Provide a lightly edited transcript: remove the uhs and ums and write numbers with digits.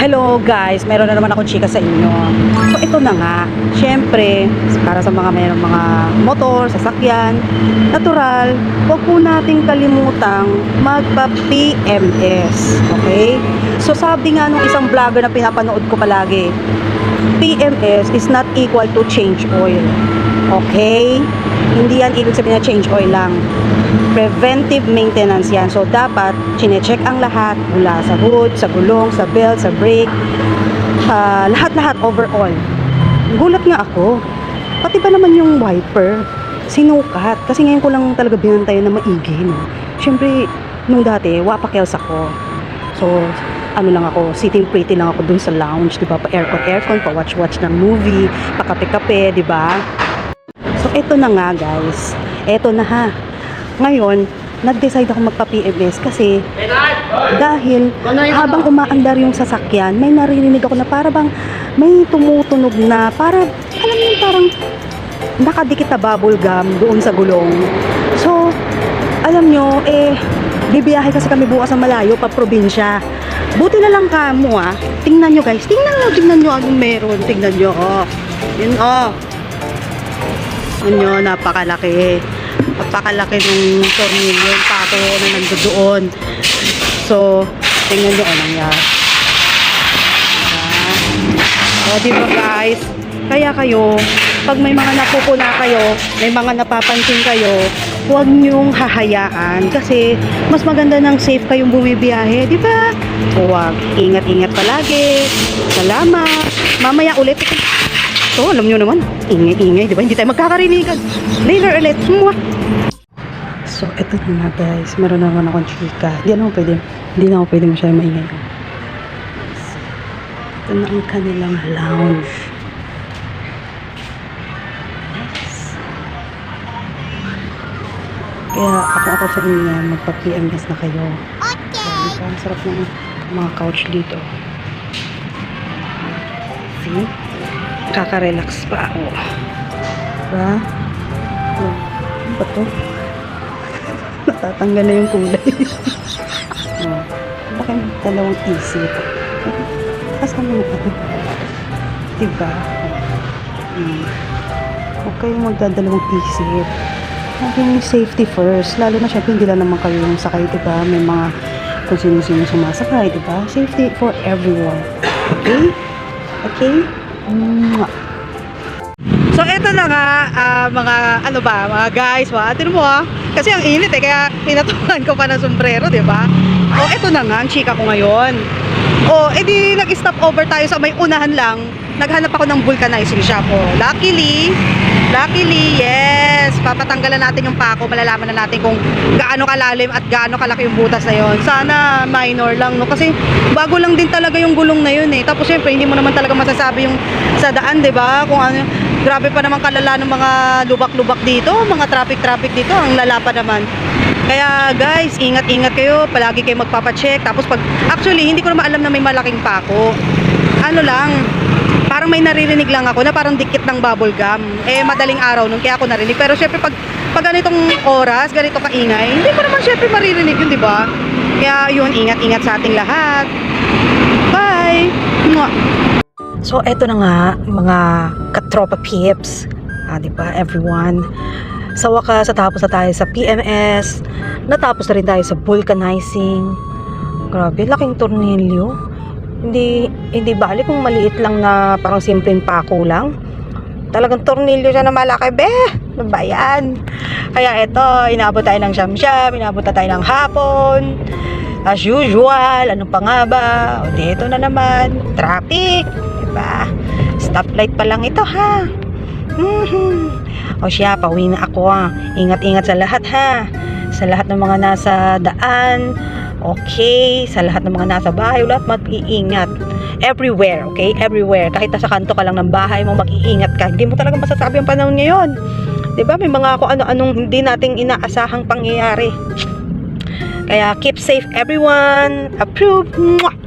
Hello guys, meron na naman akong chika sa inyo. So ito na nga, syempre, para sa mga mayroong mga motor, sasakyan, natural, huwag po nating kalimutang magpa-PMS. Okay? So sabi nga nung isang vlogger na pinapanood ko palagi, PMS is not equal to change oil. Okay? Hindi yan ibig sabihin na change oil lang. Preventive maintenance yan. So, dapat chinecheck ang lahat mula sa hood, sa gulong, sa belt, sa brake, lahat-lahat overall. Gulat nga ako. Pati ba naman yung wiper, sinukat. Kasi ngayon ko lang talaga binantayan na maigi. No? Siyempre, nung dati, wapakels ako. So, ano lang ako, sitting pretty lang ako dun sa lounge, di ba? Pa-aircon, pa-watch-watch ng movie, pa-kape-kape, di ba? So, eto na nga guys. Eto na ha. Ngayon, nag-decide ako magpa-PMS kasi dahil habang umaandar yung sasakyan, may naririnig ako na para bang may tumutunog na para, alam mo parang nakadikit na bubble gum doon sa gulong. So, alam nyo, bibiyahe kasi kami bukas sa malayo, pa probinsya. Buti na lang kamo tingnan nyo guys, tingnan nyo anong meron, tingnan nyo, yun nyo, napakalaki ng tornilyo yung pato na nandoon. So, tingnan nyo nangyari. Diba guys? Kaya kayo, pag may mga napupuna kayo, may mga napapansin kayo, huwag nyong hahayaan kasi mas maganda ng safe kayong bumibiyahe, di ba? Huwag, ingat-ingat palagi. Salamat. Mamaya ulit. So, alam nyo naman, ingay-ingay, di ba? Hindi tayo magkakarinigan. Later ulit. So, eto na nga guys. Meron naman akong chika. Hindi na ako pwede masyadong maingay. Ito na ang kanilang lounge. Kaya ako sa inyo, magpa-PMS na kayo. Okay. Ang sarap ng mga couch dito. See? Kaka-relax pa ako. Diba? Ano ba ito? Natatanggal na yung kulay. Bakit dalawang isip? Kasama mo ako. Diba? Huwag kayong magdadalawang isip. Maging safety first. Lalo na syempre hindi lang naman kayo yung sakay, diba? May mga kung sino-sino sumasakay, diba? Safety for everyone. Okay? Okay? So, eto na nga, mga guys, tingnan mo kasi ang init kaya pinatukan ko pa ng sombrero, di ba? O, eto na nga, ang chika ko ngayon. O, edi nag-stop over tayo sa may unahan lang, naghanap ako ng vulcanizing shop. O, luckily, yes, papatanggalan natin yung pako, malalaman na natin kung gaano kalalim at gaano kalaki yung butas na yon. Sana minor lang, no? Kasi bago lang din talaga yung gulong na yun Tapos syempre, hindi mo naman talaga masasabi yung sa daan, di ba? Kung ano, grabe pa naman kalala ng mga lubak-lubak dito, mga traffic dito, ang lala pa naman. Kaya guys, ingat-ingat kayo, palagi kayo magpapacheck. Tapos actually, hindi ko naman alam na may malaking pako. Ano lang, parang may naririnig lang ako na parang dikit ng bubble gum. Madaling araw nun, kaya ako narinig. Pero syempre, pag ganitong oras, ganito kaingay, hindi mo naman syempre maririnig yun, di ba? Kaya yun, ingat-ingat sa ating lahat. Bye! So, eto na nga, mga katropa peeps. Di ba, everyone? Sa wakas, natapos na tayo sa PMS. Natapos na rin tayo sa vulcanizing. Grabe, laking tornilyo. Hindi bali kung maliit lang na parang simpleng pako lang. Talagang tornilyo siya na malaki, Ano ba yan? Kaya eto, inabot tayo ng siyam-siyam, inabot na tayo ng hapon. As usual, ano pa nga ba? O dito na naman, traffic. Diba? Stoplight pa lang ito, ha? O siya, pauwi na ako, Ingat-ingat sa lahat, ha? Sa lahat ng mga nasa daan. Okay, sa lahat ng mga nasa bahay, lahat mag-iingat. Everywhere, okay? Everywhere. Kahit nasa kanto ka lang ng bahay mo, mag-iingat ka. Hindi mo talaga masasabi ang panahon ngayon. Diba? May mga ano-anong hindi nating inaasahang pangyayari. Kaya keep safe everyone. Approve. Mwah!